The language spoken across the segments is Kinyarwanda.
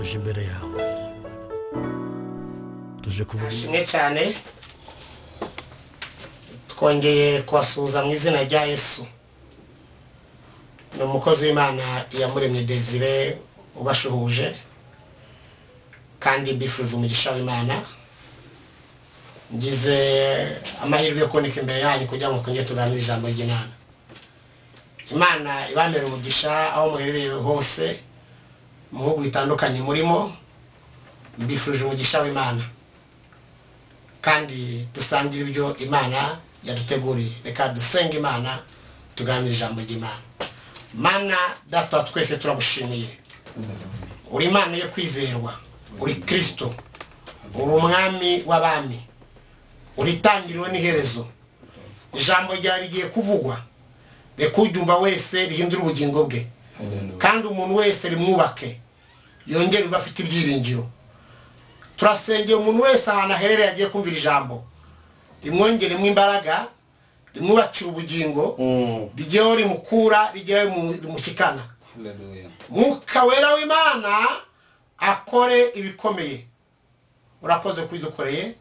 tuje imbere yawe tuje kuvuga ashimwe cyane twongeye kwasuza mu izina rya Yesu ni umukozi w'Imana yamuremye Desire ubashuhuje kandi mbifuza umugisha w'Imana ngize amahirwe yo kuboneka imbere yanyu kugira ngo twongere tuganire ijambo ry'Imana. Imana ibamere umugisha aho muherereye hose mu bihugu bitandukanye murimo, mbifurije umugisha w'Imana kandi dusangira ibyo Imana yaduteguriye. Reka dusenga Imana tuganire ijambo ry'Imana. Mana data twese turagushimiye, uri Imana yo kwizerwa, uri Kristo, uri umwami w'abami, uri itangiriro n'iherezo. Ijambo ryari rigiye kuvugwa, reka uryumva wese rihindura ubugingo bwe, kandi umuntu wese rimwubake yongere uba afite ibyiringiro. Turasengeye umuntu wese ahantu aherereye agiye kumvira ijambo, rimwongeremo imbaraga, rimwubakira ubugingo, rigeho rimukura, rigeho rimushikana. Mwuka wera w'Imana akore ibikomeye. Urakoze kubidukoreye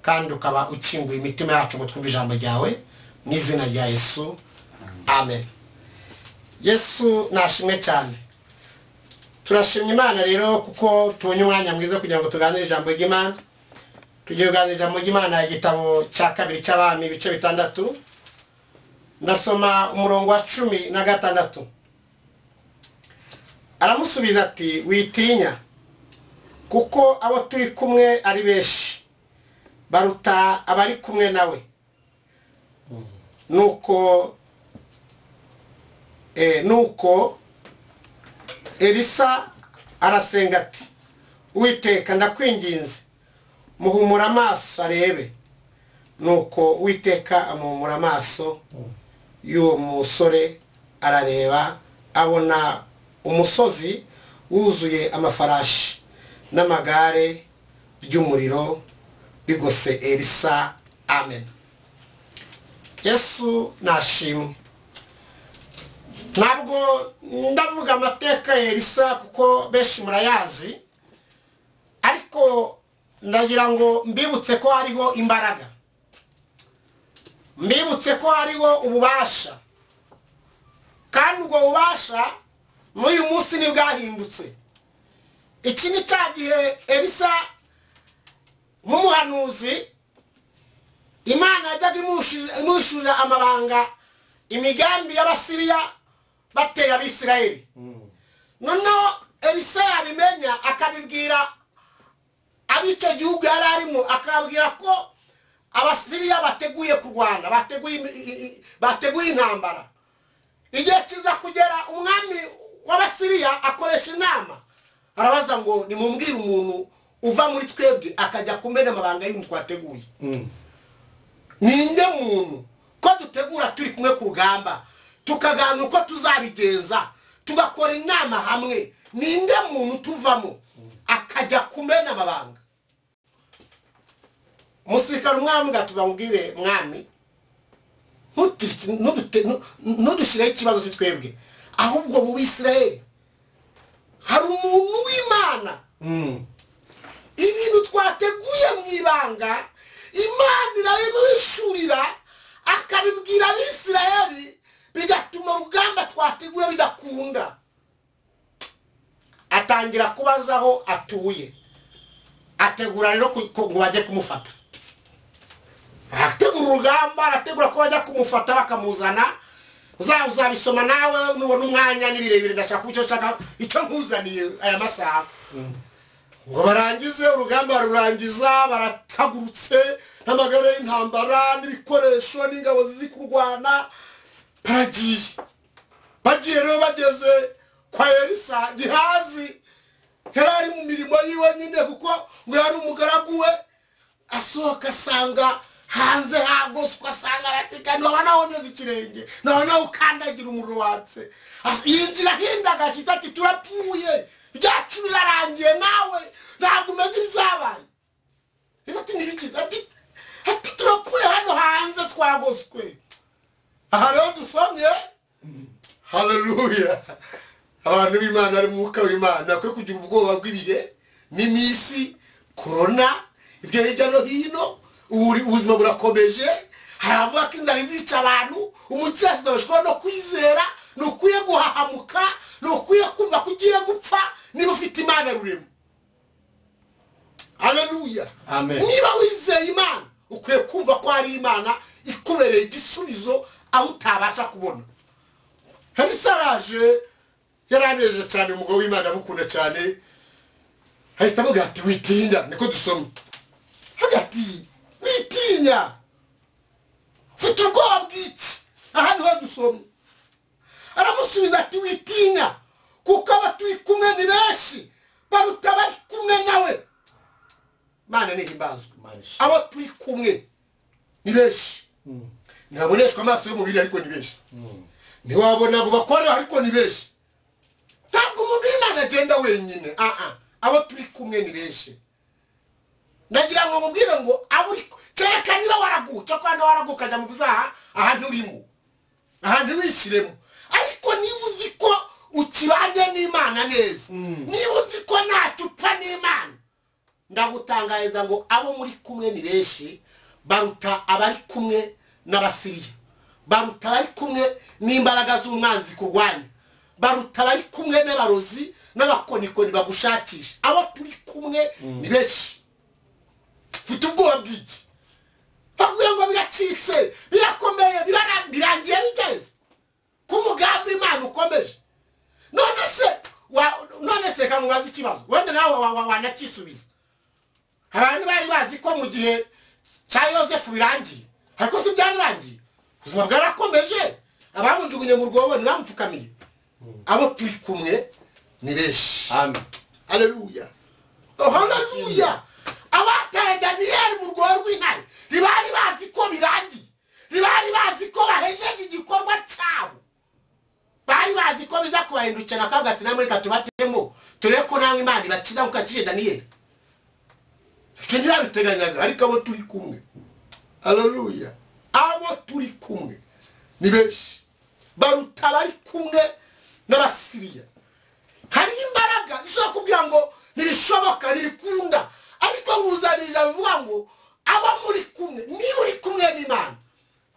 kandi ukaba ukinguye imitima yacu ngo twumve ijambo ryawe mu izina rya Yesu. Amen. Yesu nashimwe cyane. Turashimye Imana rero kuko tubonye umwanya mwiza kugira ngo tuganire ijambo ry'Imana. Tugiye kuganira ijambo ry'Imana igitabo cya kabiri cy'Abami ibice 6. Ndasoma umurongo wa 16. Aramusubiza ati witinya kuko abo turi kumwe ari benshi baruta abari kumwe nawe. Nuko Elisa arasenga ati Uwiteka ndakwinginze muhumura amaso arebe. Nuko Uwiteka amuhumura amaso y'uwo musore, arareba abona umusozi wuzuye amafarashi n'amagare by'umuriro bigose Elisa. Amen. Yesu nashimwe. Ntabwo ndavuga amateka ya Elisa kuko benshi murayazi, ariko ndagira ngo mbibutse ko hariho imbaraga, mbibutse ko hariho ububasha, kandi ubwo bubasha n'uyu munsi ntibwahindutse. Iki ni cya gihe Elisa nk'umuhanuzi Imana yajyaga imuhishurira amabanga, imigambi y'Abasiriya bateye Abisirayeli. Noneho Elisa yabimenya akabibwira ab'icyo gihugu yari arimo, akabwira ko Abasiriya bateguye kurwana, bateguye intambara. Igihe kiza kugera umwami w'Abasiriya akoresha inama, arabaza ngo nimumbwire umuntu uva muri twebwe akajya kumena amabanga y'ibintu twateguye. Ninde muntu ko dutegura turi kumwe ku rugamba, tukaganira uko tuzabigenza, tugakora inama hamwe, ninde muntu tuvamo akajya kumena amabanga? Umusirikare umwami gatubambwire mwami nudushireho ikibazo si twebwe, ahubwo mu Bisirayeli hari umuntu w'Imana. Ibintu twateguye mu ibanga Imana irabimuhishurira akabibwira Abisirayeli, bigatuma urugamba twateguye bidakunda. Atangira kubaza aho atuye, ategura rero ngo bajye kumufata. Arategura urugamba, arategura ko bajya kumufata bakamuzana. Uzabisoma nawe nubona umwanya n'ibirebire, ndashaka kucyo icyo nkuzaniye aya masaha. Ngo barangize urugamba, rurangiza baratagurutse n'amagare y'intambara n'ibikoresho n'ingabo zizi kurwana. Bagiye rero bageze kwa Elisa Gihazi, yari ari mu mirimo yiwe nyine kuko ngo yari umugaragu we. Asohoka asanga hanze hagoswa, asanga arasikana, nabona wonyeze ikirenge, nabona ukandagira umuriro watse. Yinjira hinda agashita ati turapfuye, byacu birarangiye, nawe ntabwo umenya ibizabaye. Ati nibikiza, ati turapfuye hano hanze twagoswe. Aha rero dusomye, haleluya, abantu b'Imana ari mwuka w'Imana kwe kugira ubwoba bw'ibihe n'imisi corona ibyo hirya no hino ubuzima burakomeje haravuga ko inzara izica abantu umucyasi bashobora no kwizera no kuye guhahamuka no kuye kumva kugiye gupfa niba ufite Imana rurema. Haleluya. Amen. Niba wizeye Imana ukwiye kumva ko ari Imana ikubereye igisubizo aho utabasha kubona. Hari saraje yaraneje cyane umugabo w'Imana mukunda cyane ahita avuga ati witinya niko dusoma hagati witinya ufite ubwoba bw'iki ahantu ho dusoma aramusubiza ati witinya kuko aba turi kumwe ni benshi baruta bari kumwe nawe. Mana nihimbazwe abo turi kumwe ni benshi ntaboneshwa amaso y'umubiri ariko ni benshi ntiwabona ngo bakore ariko ni benshi ntabwo umuntu w'Imana agenda wenyine abo turi kumwe ni benshi. Ndagira ngo mubwire ngo abo kereka niba waraguca kwanda waraguka ajya mu bizaha ahantu urimo ahantu wishyiremo ariko niba uzi ko ukibanye n'Imana neza niba uzi ko ntacyo upfa n'Imana ndagutangariza ngo abo muri kumwe ni benshi baruta abari kumwe n'Abasiriya baruta abari kumwe n'imbaraga z'umwanzi kurwanya baruta abari kumwe n'abarozi n'abakonikoni bagushakisha. Abo turi kumwe ni benshi. Ufite ubwoba bw'iki bakubwira ngo biracitse birakomeye birangiye bigeze ku mugambi Imana ukomeje none se kamubaza ikibazo wenda nawe wanakisubiza. Abantu bari bazi ko mu gihe cya Yosefu birangiye ariko si byararangiye ubuzima bwarakomeje abamujugunye mu rwobo ntibamupfukamiye. Abo turi kumwe ni benshi. Amen. Haleluya. Oh haleluya. Abataye Daniel mu rwobo rw'intare ribari bazi ko birangiye ribari bazi ko bahejeje igikorwa cyabo bari bazi ko biza kubahindukira akavuga ati namwe katubatemo turebe ko namwe Imana ibakiza mukakije Daniel. Icyo ntibabiteganyaga ariko abo turi kumwe. Haleluya. Abo turi kumwe ni benshi baruta bari kumwe n'Abasiriya. Hari imbaraga zishobora kubwira ngo ntibishoboka ntibikunda ariko nguzanira bivuga ngo abo muri kumwe niba uri kumwe n'Imana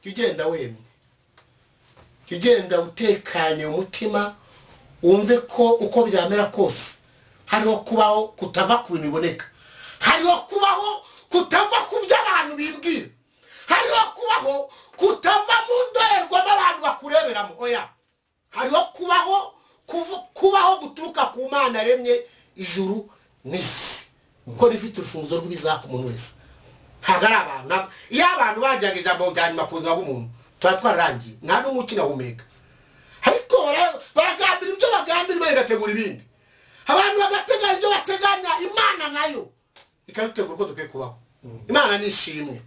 kigenda wemye kigenda utekanye umutima wumve ko uko byamera kose hariho kubaho kutava ku bintu biboneka hariho kubaho kutava ku by'abantu bibwira hariho kubaho kutava mu ndorerwamo abantu bakureberamo oya hariho kubaho guturuka ku Mana yaremye ijuru n'isi ko rifite urufunguzo rw'ibizaka umuntu wese. Hagara abantu iyo abantu bajyaga ijambo ryanyuma ku buzima bw'umuntu tuba twararangiye nta n'umuti nahumeka ariko baragambira ibyo bagambira Imana igategura ibindi abantu bagateganya ibyo bateganya Imana nayo ikabitegura uko dukwiye kubaho. Imana nishimwe.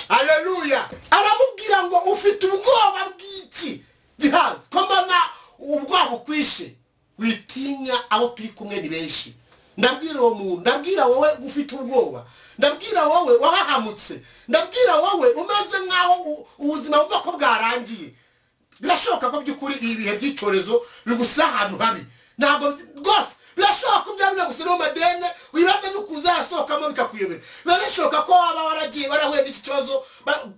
Haleluya. Aramubwira ngo ufite ubwoba bw'iki gihazi ko mbona ubwoba ukwishe witinya abo turi kumwe ni benshi. Ndabwira uwo muntu ndabwira wowe ufite ubwoba ndabwira wowe wabahamutse ndabwira wowe umeze nkaho ubuzima buva ko bwarangiye birashoboka ko by'ukuri ibihe by'icorezo bigusa ahantu habi ntabwo rwose birashoboka ko byabina gusa no madene wibaze no kuzasohokamo bikakuyobera birashoboka ko waba waragiye warahuye n'iki kibazo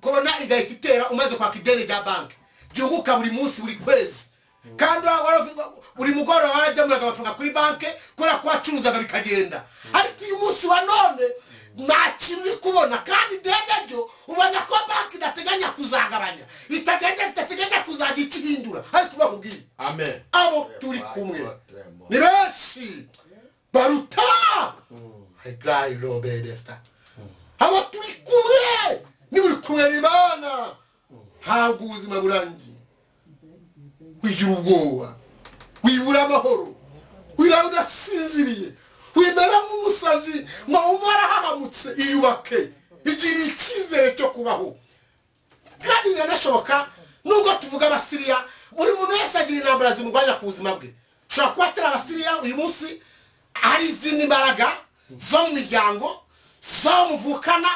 corona igahita itera umaze kwaka ideni rya banki byunguka buri munsi buri kwezi kandi buri mugoroba warajyamuraga amafaranga kuri banki kubera ko wacuruzaga bikagenda ariko uyu munsi wa none nta kintu uri kubona kandi ideni ryo ubona ko banki idateganya kuzagabanya itateganya kuzajya ikihindura ariko bakubwira Amen. abo turi kumwe ni benshi baruta Hegrai Robedesta. Abo turi kumwe ni buri kumwe n'Imana ntabwo ubuzima burangiye wigira ubwoba wibura amahoro wirara udasinziriye wimera nk'umusazi ngo wumva warahahamutse iyubake igira icyizere cyo kubaho kandi biranashoboka nubwo tuvuga Abasiriya buri muntu wese agira intambara zimurwanya ku buzima bwe ushobora kuba atari Abasiriya uyu munsi hari izindi mbaraga zo mu miryango zo muvukana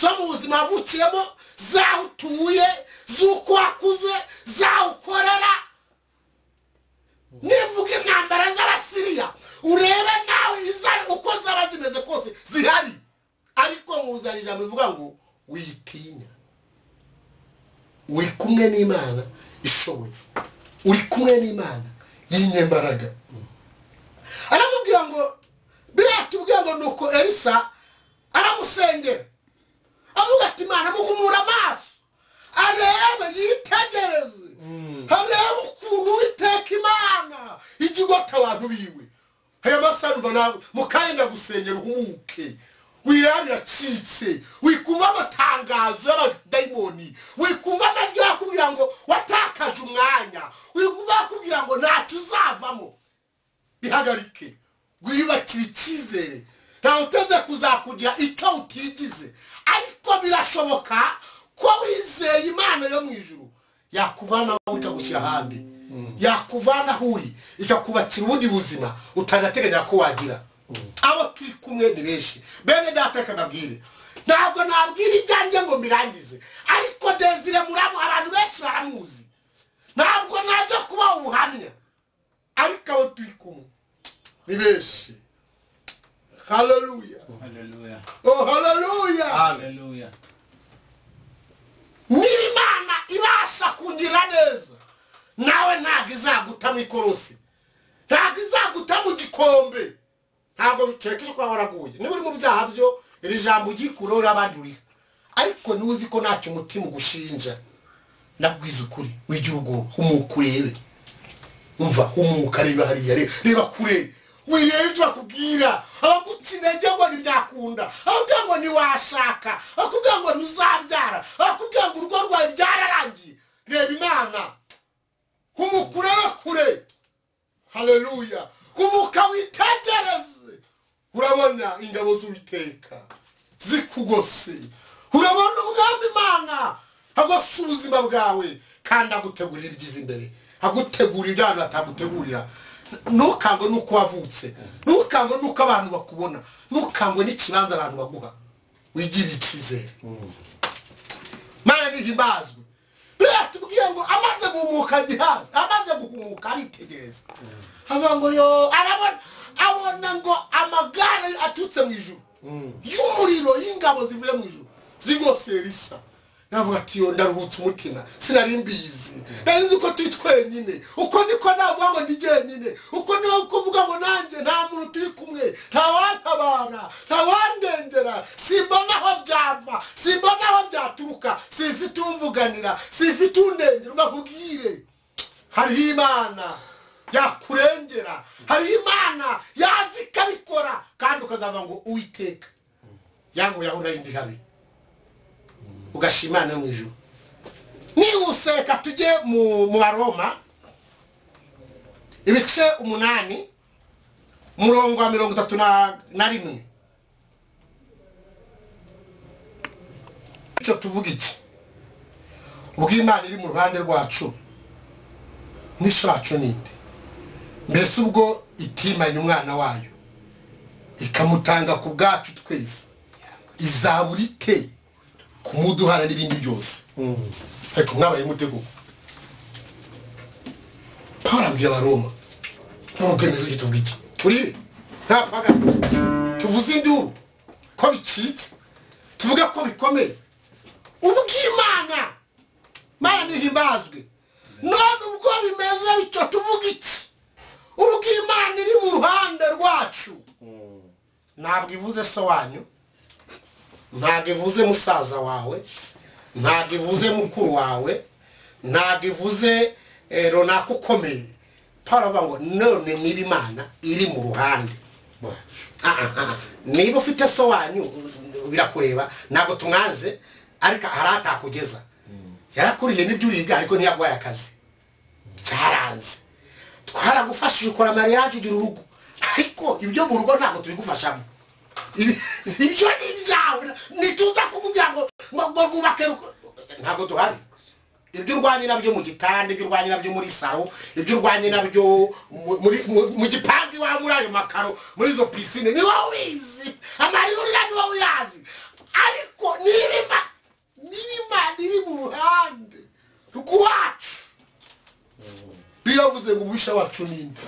zo mu buzima wavukiyemo zaho utuye z'uko wakuze zaho ukorera nivuga hari ijambo rivuga ngo witinya. Uri kumwe n'Imana ishoboye, uri kumwe n'Imana y'inyembaraga. Aramubwira ngo biratubwira ngo nuko Elisa aramusengera avuga ati Imana muhumura amaso arebe yitegereze arebe ukuntu Uwiteka Imana igigota abantu biwe. Aya masaruva nawe mukayenda gusengera uhumuke wirabira citse wikumva amatangazo y'abadayimoni wikumva amajwi yakubwira ngo watakaje umwanya wikumva yakubwira ngo natuzavamo. Bihagarike gwibakira icyizere ntawe uteze kuzakugira icyo utigize, ariko birashoboka ko wizeye Imana yo mu ijuru yakuvana aho ikagushyira ahandi, yakuvana aho uri ikakubakira ubundi buzima utanateganya ko wagira. Abo turi kumwe ni benshi bene data, reka mbabwire ntabwo nabwira ibyanjye ngo mbirangize, ariko Desire Muramu abantu benshi baramuzi, ntabwo najya kuba ubuhamya, ariko abo turi kumwe ni benshi. Hallelujah. Hallelujah. Oh, hallelujah. Hallelujah. N'Imana ibasha kungira neza, nawe ntabwo izaguta mu ikorosi, ntabwo izaguta mu gikombe, ntabwo bicerekeje ko waraguye. Niba uri mu byaha byo iri jambo ugikuraho abandi uriha, ariko nuzi ko ntacyo umutima ugushinja, nakubwiza ukuri wigira ubwo humuka urebe. Umva humuka reba hariya reba kure wirebe ibyo bakubwira. Abaguca intege ngo ntibyakunda, abakubwira ngo ntiwashaka, abakubwira ngo ntuzabyara, abakubwira ngo urugo rwawe byararangiye. Reba Imana, humuka urebe kure. Haleluya. Humuka witegereze, urabona ingabo z'Uwiteka zikugose, urabona umwami Imana agose ubuzima bwawe kandi agutegurira ibyiza imbere, agutegurira ibyo abantu batagutegurira. Ntukangwe nuko wavutse, ntukangwe nuko abantu bakubona, ntukangwe n'ikibanza abantu baguha, wigirire icyizere. Mana nihimbazwe. Biratubwiye ngo amaze guhumuka gihaza, amaze guhumuka aritegereza, avuga ngo yo abona ngo amagare atutse mu ijuru y'umuriro y'ingabo zivuye mu ijuru zigose Elisa. Navuga ati yo ndaruhutse umutima, sinari mbizi, nari nzi ko turi twenyine. Uko niko navuga ngo ndi jyenyine, uko niho kuvuga ngo nanjye nta muntu turi kumwe, ntawantabara, ntawandengera, simbona aho byava, simbona aho byaturuka, sifite umvuganira, sifite undengera. Ubabwire hariho Imana yakurengera, hariho Imana yazi ikabikora, kandi ukazavuga ngo Uwiteka yangu yaho nari ndi habi, ugashimana mu ijuru. Nihuse reka tujye mu Baroma ibice 8 umurongo wa 31. Icyo tuvuga iki? Ubwo Imana iri mu ruhande rwacu n'ishacu ninde? Mbese ubwo itimanye umwana wayo ikamutanga ku bwacu twese, izaburite kumuduhana n'ibindi byose. Ariko mwabaye mutego. Paul abwira Abaroma n'ubwemeza icyo tuvuga iki? Turire nta paga tuvuze induru ko bicitse, tuvuga ko bikomeye. Ubw'Imana Mana nihimbazwe. None ubwo bimeze bityo tuvuga iki? Ubw'Imana iri mu ruhande rwacu, ntabwo ivuze so wanyu, ntabwo ivuze musaza wawe, ntabwo ivuze mukuru wawe, ntabwo ivuze runaka ukomeye. Paul avuga ngo none niba Imana iri mu ruhande niba ufite so wanyu birakureba, ntabwo tumwanze, ariko haratakugeza. Yarakuriye n'ibyo uriga, ariko ntiyaguhaye akazi, cyaranze. Twaragufashije ukora mariage ugira urugo, ariko ibyo mu rugo ntabwo tubigufashamo. Ibyo ni ibyawe, nituza kumubwira ngo rwubake, ntabwo duhari. Ibyo urwanye nabyo mu gitanda, ibyo urwanye nabyo muri saro, ibyo urwanye nabyo mu gipangu iwawe, muri ayo makaro, muri izo pisine, ni wowe ubizi. Amarira ni wowe uyazi. Ariko niba Imana iri mu ruhande rwacu, biravuze ngo ubusha wacu ninde.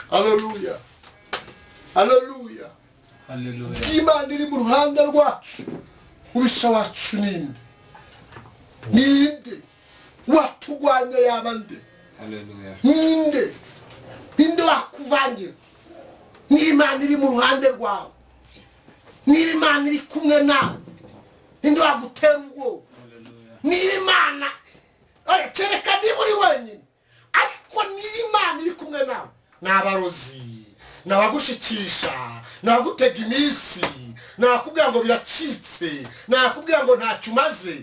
Haleluya, haleluya. bw'Imana iri mu ruhande rwacu ubisha wacu ninde watugwanya yaba nde ninde wakuvangira n'Imana iri mu ruhande rwawe n'Imana iri kumwe nawe ninde wagutera ubwoba n'Imana kereka niba uri wenyine ariko n'Imana iri kumwe nawe n'abarozi n'abagushikisha n'abagutega iminsi n'abakubwira ngo biracitse n'abakubwira ngo ntacyo umaze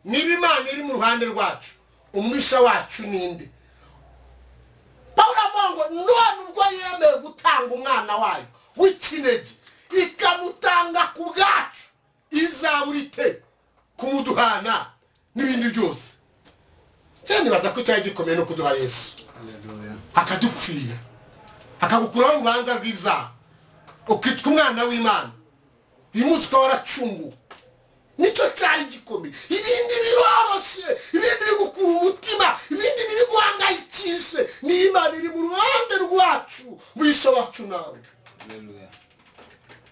niba Imana iri mu ruhande rwacu umwisha wacu ninde Pawulo avuga ngo none ubwo yemeye gutanga umwana wayo w'ikinege ikamutanga ku bwacu izabura ite kumuduhana n'ibindi byose cyane baza ko cyari gikomeye no kuduha Yesu akadupfira akagukuraho urubanza rw'ibyaha ukitwa umwana w'Imana uyu munsi ukaba waracunguwe nicyo cyari gikomeye ibindi biroroshye ibindi bigukura umutima ibindi biguhangayikishe n'Imana iri mu ruhande rwacu mwisha wacu nawe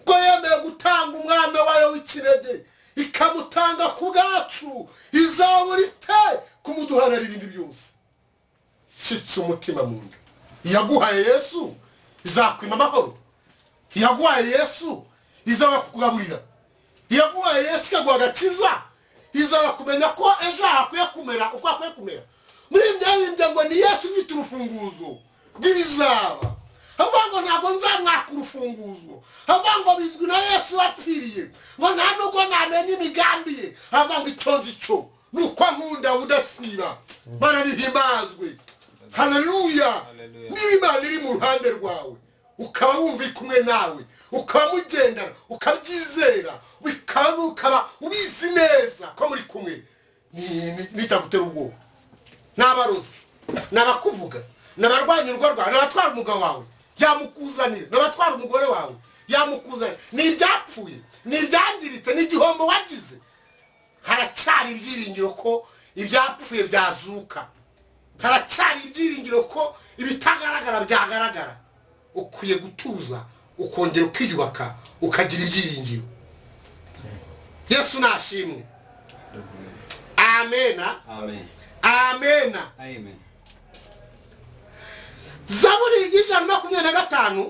ko yemeye gutanga umwana wayo w'ikinege ikamutanga ku bwacu izabura ite kumuduhanira ibindi byose shitse umutima mu nda yaguhaye Yesu izakwima amahoro yaguhaye Yesu izaba kukugaburira yaguhaye Yesu ikaguha agakiza izaba kumenya ko ejo hakwiye kumera uko hakwiye kumera muri ibyo ngo ni Yesu ufite urufunguzo rw'ibizaba avuga ngo ntabwo nzamwaka urufunguzo avuga ngo bizwi na Yesu wapfiriye ngo nta nubwo namenye imigambi ye avuga ngo icyo nzi cyo ni uko nkunda udasiba Mana nihimbazwe haleluya niba Imana iri mu ruhande rwawe ukaba wumva kumwe nawe ukaba mugendana ukabyizera ukaba ubizi neza ko muri kumwe nitagutera ubwoba n'abarozi n'abakuvuga n'abarwanya urugo rwawe n'abatwara umugabo wawe yamukuzanira n'abatwara umugore wawe yamukuzanira n'ibyapfuye n'ibyangiritse n'igihombo wagize haracyari ibyiringiro ko ibyapfuye byazuka haracyari ibyiringiro ko ibitagaragara byagaragara ukwiye gutuza ukongera ukiyubaka ukagira ibyiringiro Yesu nashimwe amena amena Zaburi 125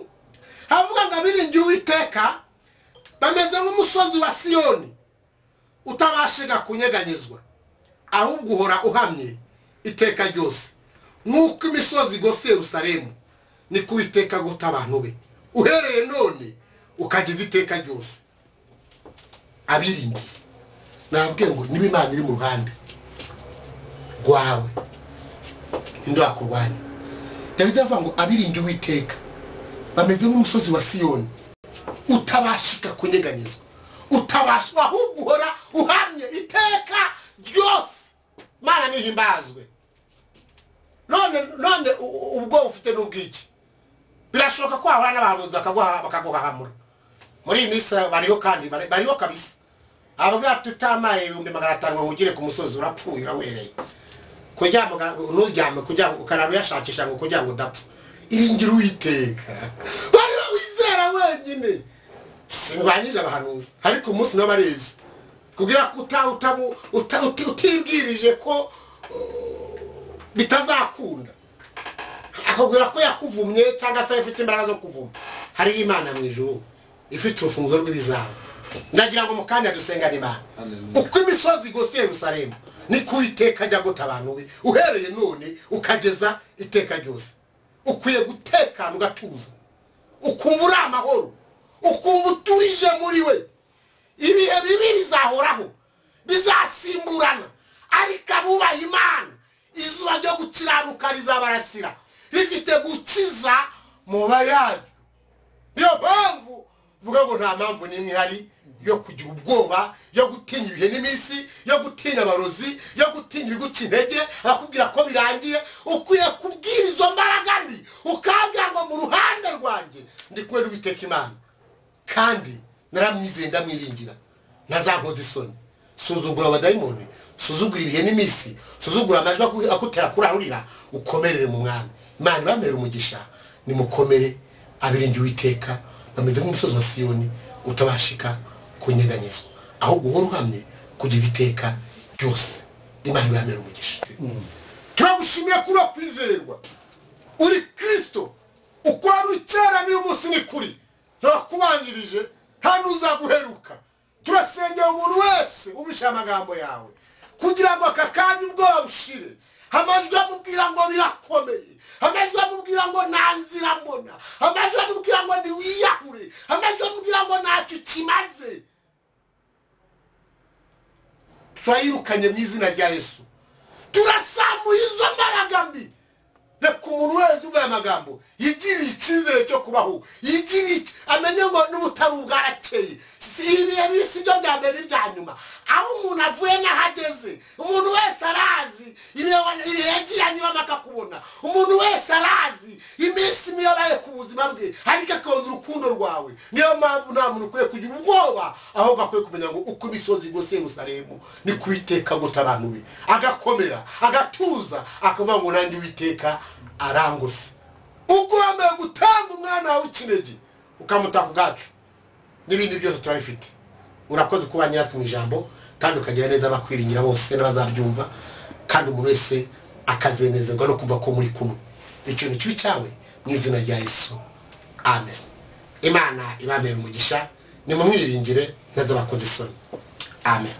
havuga ngo abiringiye Uwiteka bameze nk'umusozi wa Siyoni utabashiga kunyeganyezwa ahubwo uhora uhamye iteka ryose nuko imisozi igose Yerusalemu ni kuwiteka guta abantu be uhereye none ukagira iteka ryose abiringiye nabwiye ngo niba Imana iri mu ruhande rwawe indi wakurwanya Dawidi avuga ngo abiringiye Uwiteka bameze nk'umusozi wa Siyoni utabashika kunyeganyezwa utabashwa ahubwo uhora uhamye iteka ryose Mana nihimbazwe none ubwo ufite n'ubwiki birashoboka ko ahora n'abantu bakaguhahamura muri iyi minsi bariho kandi bariho kabisa abavuga tutamaye 1500 ngo ugire ku musozi urapfuye urawereye kujya nuryame kujya ukararo yashakisha ngo kujya ngo dapfa iringira Uwiteka bariho wizera wenyine singwanyije abahanuzi ariko umunsi no barezi kugira utibwirije ko bitazakunda akubwira ko yakuvumye cyangwa se ifite imbaraga zo kuvuma hari Imana mu ijuru ifite urufunguzo rw'ibizaba nagira ngo mukanya dusenga Imana uko imisozi igose Yerusalemu ni kuwiteka ajya guta abantu be uhereye none ukageza iteka ryose ukwiye gutekana ugatuza ukumva uri amahoro ukumva uturije muri we ibihe bibi bizahoraho bizasimburana ariko abubaha Imana izuba ryo gukiranuka rizabarasira rifite gukiza mu bayandi niyo mpamvu vuga ngo nta mpamvu n'imwe hari yo kugira ubwoba yo gutinya ibihe n'iminsi yo gutinya abarozi yo gutinya ibiguca intege akubwira ko birangiye ukwiye kubwira izo mbaraga mbi ukabwira ngo mu ruhande rwanjye ndi kumwe n'Uwiteka Imana kandi naramwizeye ndamwiringira ntazankoza isoni suzugura abadayimoni suzugura ibihe n'iminsi suzugura amajwi akutera kurarurira ukomerere mu mwami Imana bamera umugisha nimukomere abiringiye Uwiteka bameze nk'umusozi wa Siyoni utabashika kunyeganyezwa ahubwo uhora uhamye kugeza iteka ryose. Imana ibamere umugisha. Turagushimiye kuri kwizerwa uri Kristo uko ari cyera niyo munsi ni kuri ntakubanjirije nta nuzaguheruka. Turasengera umuntu wese ubisha amagambo yawe kugira ngo akakanye ubwoba bushire. Amajwi amubwira ngo birakomeye, amajwi amubwira ngo nanzira mbona, amajwi amubwira ngo ni wiyahure, amajwi amubwira ngo ntacyo kimaze. Turayirukanye mu izina rya Yesu. Turasamuye izo mbaraga mbi. Reka umuntu wese uvuye amagambo yigirira icyizere cyo kubaho, yigirira amenye ngo n'ubutari bwarakeye. Si ibihe bisi byo bya mbere n'ibya nyuma, aho umuntu avuye n'ahageze. Umuntu wese arazi ibihe yagiye anyuramo akakubona. Umuntu wese arazi iminsi miyabaye ku buzima bwe, ariko akabona urukundo rwawe. Niyo mpamvu nta muntu ukwiye kugira ubwoba, ahubwo akwiye kumenya ngo uko imisozi igose Yerusalemu ni kuiteka guta abantu be, agakomera agatuza akavuga ngo nanjye Uwiteka arangose. Ubwo wambaye gutanga umwana wawe ikinege ukamuta ku gacu n'ibindi byose turabifite. Urakoze kuba nyiratu mu ijambo kandi ukagira neza abakwiringira bose n'abazabyumva, kandi umuntu wese akazenezerwa no kumva ko muri kumwe. Icyo ni cyo cyawe mu izina rya Yesu. Amen. Imana ibamere umugisha, nimumwiringire neza bakoze isoni. Amen.